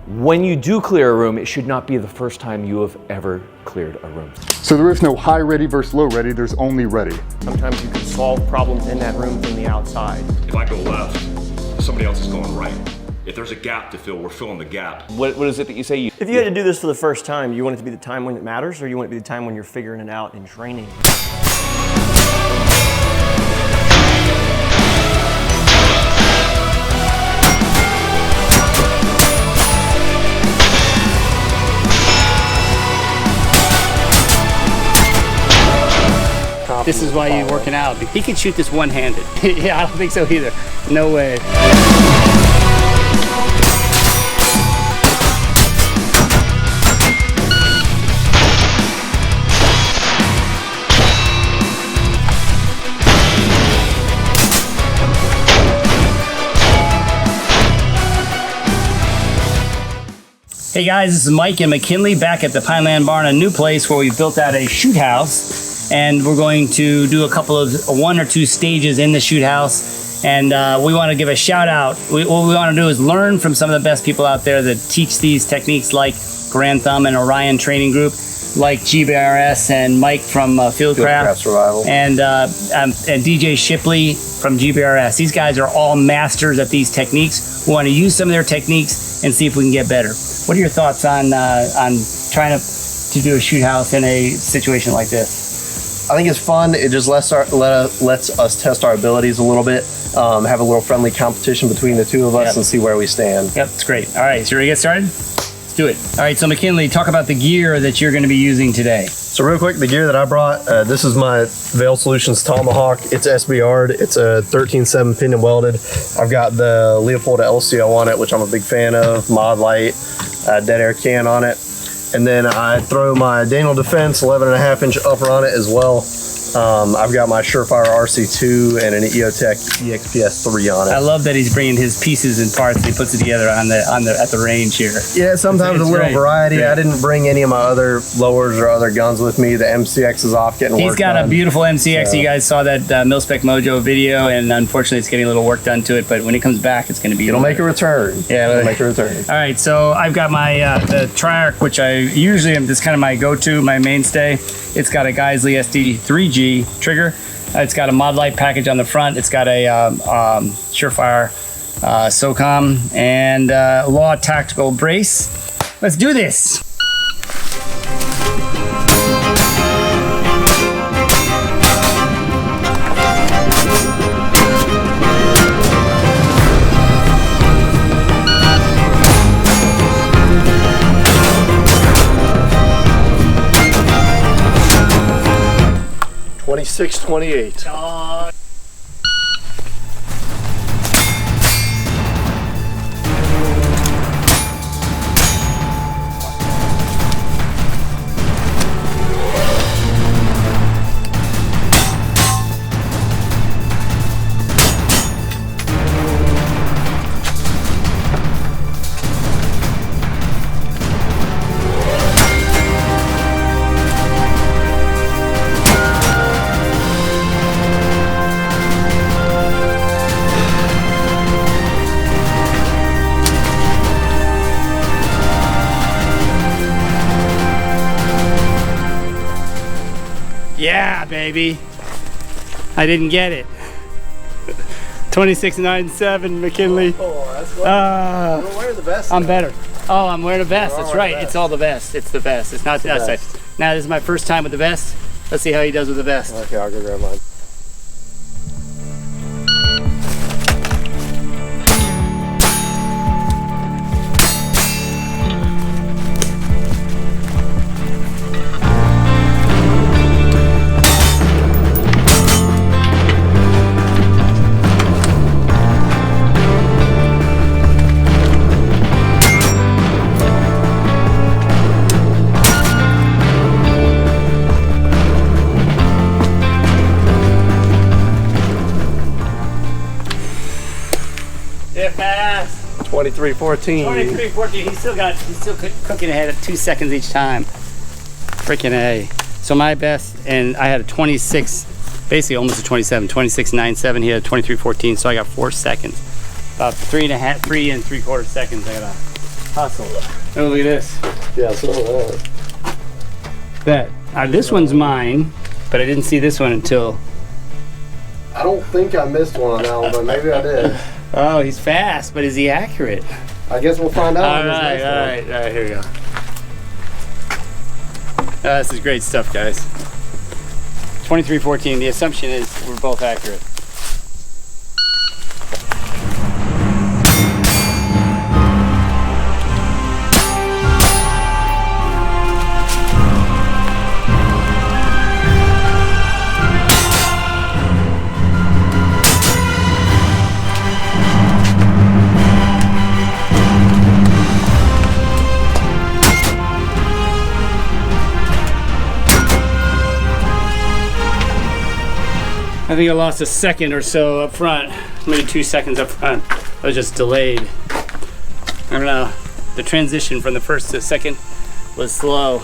When you do clear a room, it should not be the first time you have ever cleared a room. So there is no high ready versus low ready, there's only ready. Sometimes you can solve problems in that room from the outside. If I go left, somebody else is going right. If there's a gap to fill, we're filling the gap. What is it that you say? If you had to do this for the first time, you want it to be the time when it matters, or you want it to be the time when you're figuring it out and training? This is why you're working out. He can shoot this one-handed. Yeah, I don't think so either. No way. Hey guys, this is Mike and McKinley back at the Pineland barn, a new place where we built out a shoot house. And we're going to do a couple of one or two stages in the shoot house. And we want to give a shout out. What we want to do is learn from some of the best people out there that teach these techniques, like Garand and Orion Training Group, like GBRS and Mike from Fieldcraft Survival, and DJ Shipley from GBRS. These guys are all masters at these techniques. We want to use some of their techniques and see if we can get better. What are your thoughts on trying to do a shoot house in a situation like this? I think it's fun. It just lets us test our abilities a little bit, have a little friendly competition between the two of us, and see where we stand. Yep, it's great. All right, so ready to get started? Let's do it. All right, so McKinley, talk about the gear that you're going to be using today. So real quick, the gear that I brought, this is my Veil Solutions Tomahawk. It's SBR'd. It's a 13.7 pinion welded. I've got the Leopold LCO on it, which I'm a big fan of, mod light, dead air can on it. And then I throw my Daniel Defense 11.5-inch upper on it as well. I've got my Surefire RC2 and an EOTech EXPS3 on it. I love that he's bringing his pieces and parts and he puts it together at the range here. Yeah, sometimes it's a little variety. Yeah. I didn't bring any of my other lowers or other guns with me. The MCX is off getting work done. He's got a beautiful MCX. So. You guys saw that Mil-Spec Mojo video, and unfortunately it's getting a little work done to it, but when it comes back, it's going to be... It'll make a return. Yeah, it'll make a return. All right, so I've got my the Triarch, which I usually am just kind of my go-to, my mainstay. It's got a Geisley SD3G trigger. It's got a mod light package on the front. It's got a Surefire SOCOM and Law tactical brace. Let's do this. $26.28. Yeah, baby. I didn't get it. 26.97, McKinley. Oh, that's what. You're wearing the vest. I'm better. Oh, I'm wearing a vest. That's right. It's all the vest. It's the vest. It's not the outside. Now, this is my first time with the vest. Let's see how he does with the vest. Okay, I'll go grab mine. They're fast. 23.14. 23.14. He's still cooking ahead at 2 seconds each time. Freaking A. So my best, and I had a 26, basically almost a 27, 26.97. He had a 23.14, so I got 4 seconds. About 3 3/4 seconds. I got hustle. Oh, look at this. Yeah, so That. This one's mine, but I didn't see this one until. I don't think I missed one on that one, but maybe I did. Oh, he's fast, but is he accurate? I guess we'll find out. All right, here we go. This is great stuff, guys. 2314, the assumption is we're both accurate. I think I lost a second or so up front, maybe 2 seconds up front. I was just delayed. I don't know. The transition from the first to the second was slow.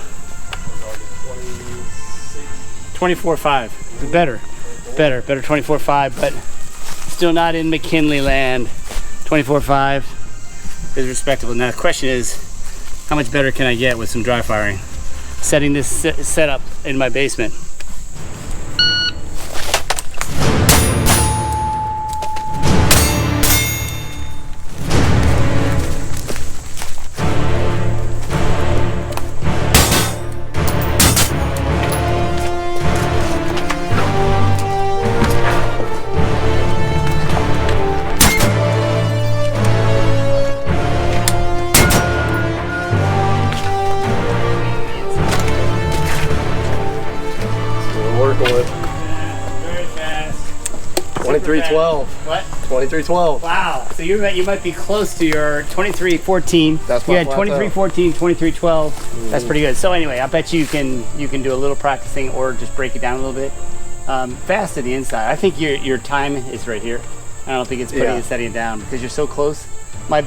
24.5. Better 24.5, but still not in McKinley land. 24.5 is respectable. Now the question is, how much better can I get with some dry firing? Setting this setup in my basement. With. Very fast. 2312. What? 2312. Wow. So you might be close to your 2314. That's you my had 2314, 2312. That's pretty good. So anyway, I bet you can do a little practicing or just break it down a little bit. Fast to the inside. I think your time is right here. I don't think it's putting it, setting it down because you're so close. My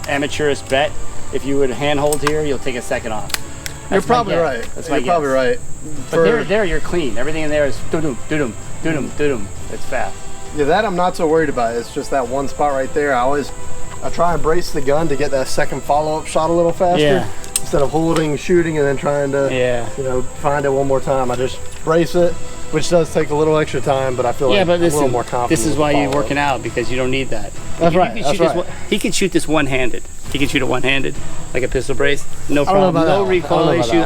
amateurist bet, if you would handhold here, you'll take a second off. You're probably right. That's my You're probably right. But there you're clean. Everything in there is doo-dum, doo-dum, doo-dum, doo-dum. It's fast. Yeah, that I'm not so worried about. It's just that one spot right there. I try and brace the gun to get that second follow-up shot a little faster. Instead of holding, shooting, and then trying to find it one more time. I just brace it, which does take a little extra time, but I feel like I'm a little more confident. This is why you're working out, because you don't need that. That's right. He could shoot this one-handed. He can shoot it one-handed, like a pistol brace. No problem. No recoil issue.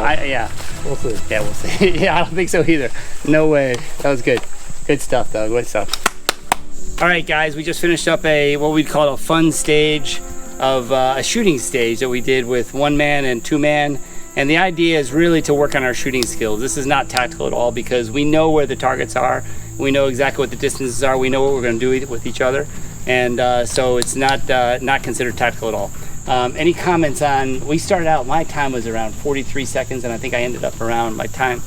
We'll see. Yeah, we'll see. Yeah, I don't think so either. No way. That was good. Good stuff, though. Good stuff. All right, guys. We just finished up what we'd call a fun stage of a shooting stage that we did with 1-man and 2-man. And the idea is really to work on our shooting skills. This is not tactical at all because we know where the targets are. We know exactly what the distances are. We know what we're going to do with each other. And so it's not considered tactical at all. Any comments on, we started out, my time was around 43 seconds and I think I ended up around my time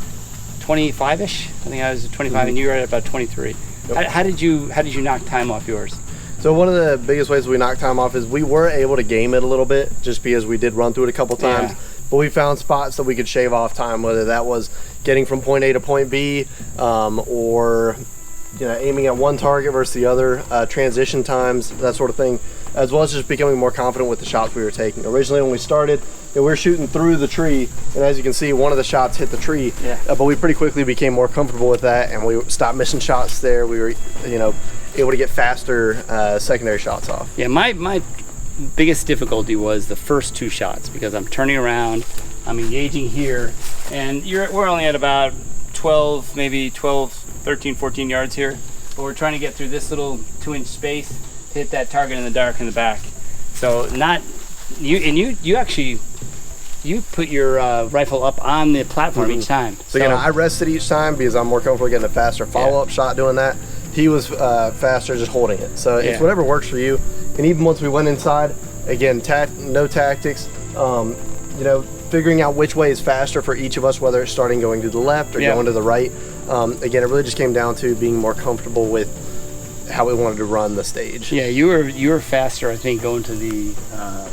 25-ish. I think I was 25 and you were at about 23. Yep. How did you knock time off yours? So one of the biggest ways we knocked time off is we were able to game it a little bit just because we did run through it a couple times. Yeah. But we found spots that we could shave off time, whether that was getting from point A to point B or aiming at one target versus the other, transition times, that sort of thing, as well as just becoming more confident with the shots we were taking. Originally when we started, we were shooting through the tree, and as you can see, one of the shots hit the tree, but we pretty quickly became more comfortable with that, and we stopped missing shots there. We were able to get faster secondary shots off. Yeah, my biggest difficulty was the first 2 shots because I'm turning around, I'm engaging here, and we're only at about 12, maybe 12, 13, 14 yards here, but we're trying to get through this little 2-inch space to hit that target in the dark in the back. So you put your rifle up on the platform each time. So again, I rested each time because I'm more comfortable getting a faster follow-up shot doing that. He was faster just holding it. So it's whatever works for you. And even once we went inside, again, no tactics, figuring out which way is faster for each of us, whether it's starting going to the left or going to the right. Again, it really just came down to being more comfortable with how we wanted to run the stage. Yeah, you were faster, I think, going to the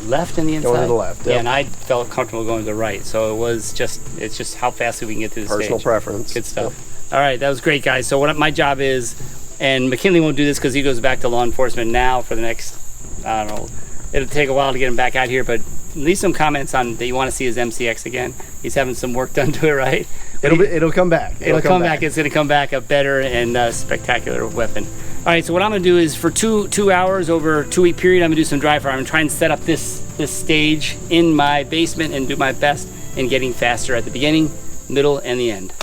left and the inside. Going to the left, yeah. And I felt comfortable going to the right. So it's just how fast we can get through the stage. Personal preference. Good stuff. Yep. All right, that was great, guys. So what my job is, and McKinley won't do this because he goes back to law enforcement now for the next, I don't know, it'll take a while to get him back out here, but leave some comments on that you want to see his MCX again. He's having some work done to it, right? It'll come back. It'll come back. It's going to come back a better and spectacular weapon. All right, so what I'm going to do is for two hours over a 2-week period, I'm going to do some dry fire. I'm going to try and set up this stage in my basement and do my best in getting faster at the beginning, middle, and the end.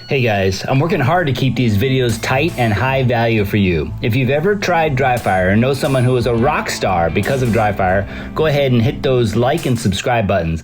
Hey guys, I'm working hard to keep these videos tight and high value for you. If you've ever tried dry fire and know someone who is a rock star because of dry fire, go ahead and hit those like and subscribe buttons.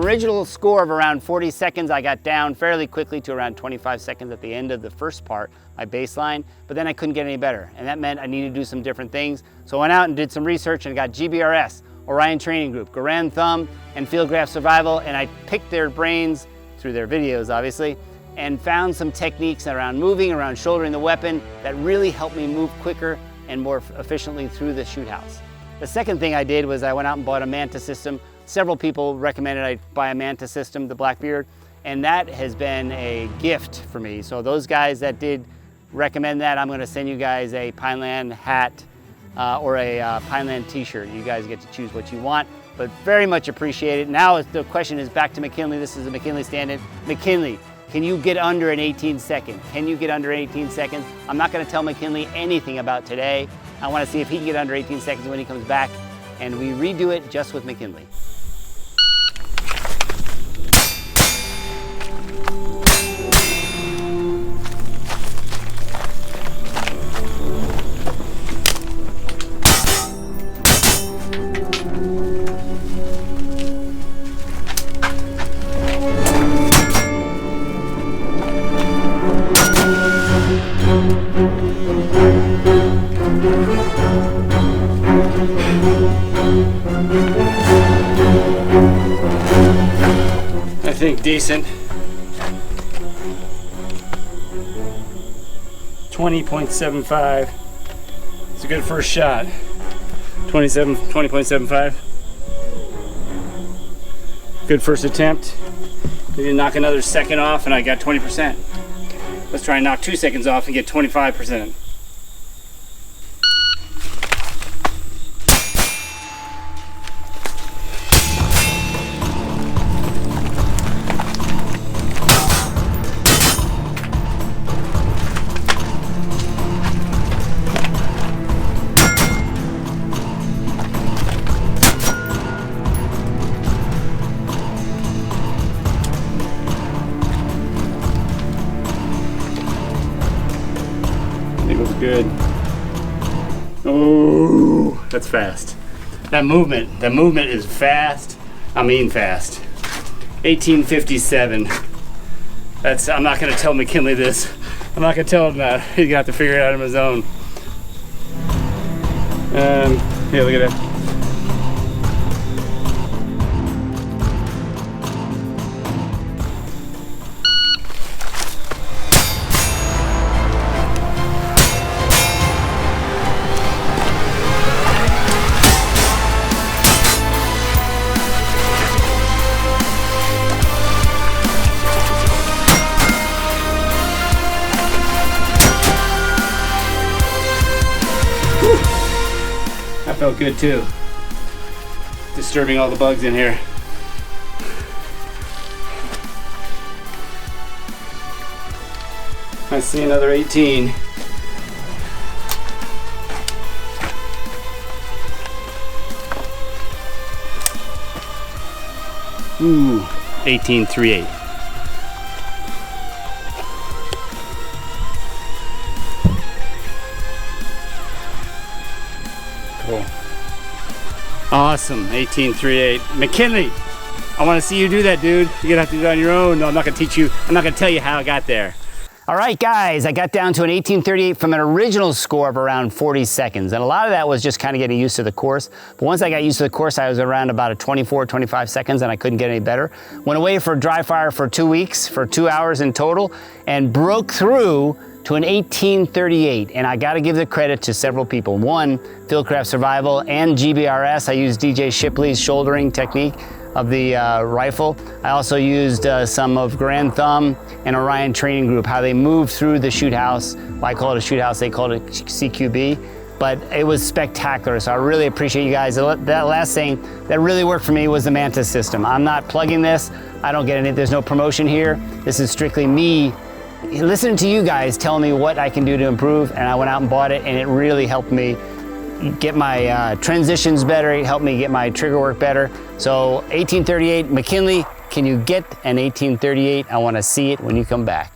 Original score of around 40 seconds, I got down fairly quickly to around 25 seconds at the end of the first part, my baseline, but then I couldn't get any better. And that meant I needed to do some different things. So I went out and did some research and got GBRS, Orion Training Group, Garand Thumb, and Fieldcraft Survival, and I picked their brains through their videos, obviously, and found some techniques around moving, around shouldering the weapon that really helped me move quicker and more efficiently through the shoot house. The second thing I did was I went out and bought a Manta system. Several people recommended I buy a Manta system, the Blackbeard, and that has been a gift for me. So those guys that did recommend that, I'm gonna send you guys a Pineland hat or a Pineland t-shirt. You guys get to choose what you want, but very much appreciate it. Now the question is back to McKinley. This is a McKinley stand-in. McKinley, can you get under an 18 second? Can you get under 18 seconds? I'm not gonna tell McKinley anything about today. I wanna see if he can get under 18 seconds when he comes back, and we redo it just with McKinley. I think decent. 20.75. It's a good first shot. 20.75. Good first attempt. We did knock another second off and I got 20%. Let's try and knock 2 seconds off and get 25%. Good. Oh, that's fast. That movement is fast. I mean fast. 1857. I'm not gonna tell McKinley this. I'm not gonna tell him that. He's gonna have to figure it out on his own. Yeah, look at that. That felt good too. Disturbing all the bugs in here. I see another 18. Ooh, 18.38. Cool. Awesome, 18.38. McKinley, I want to see you do that, dude. You're gonna have to do it on your own. No, I'm not gonna teach you. I'm not gonna tell you how I got there. All right, guys, I got down to an 18.38 from an original score of around 40 seconds. And a lot of that was just kind of getting used to the course. But once I got used to the course, I was around about a 24, 25 seconds and I couldn't get any better. Went away for dry fire for 2 weeks, for 2 hours in total, and broke through to an 1838, and I gotta give the credit to several people. One, Fieldcraft Survival and GBRS. I used DJ Shipley's shouldering technique of the rifle. I also used some of Garand Thumb and Orion Training Group, how they moved through the shoot house. Well, I call it a shoot house, they called it CQB, but it was spectacular. So I really appreciate you guys. That last thing that really worked for me was the Mantis system. I'm not plugging this. I don't get any, there's no promotion here. This is strictly me listening to you guys telling me what I can do to improve, and I went out and bought it, and it really helped me get my transitions better. It helped me get my trigger work better. So 1838, McKinley, can you get an 1838? I want to see it when you come back.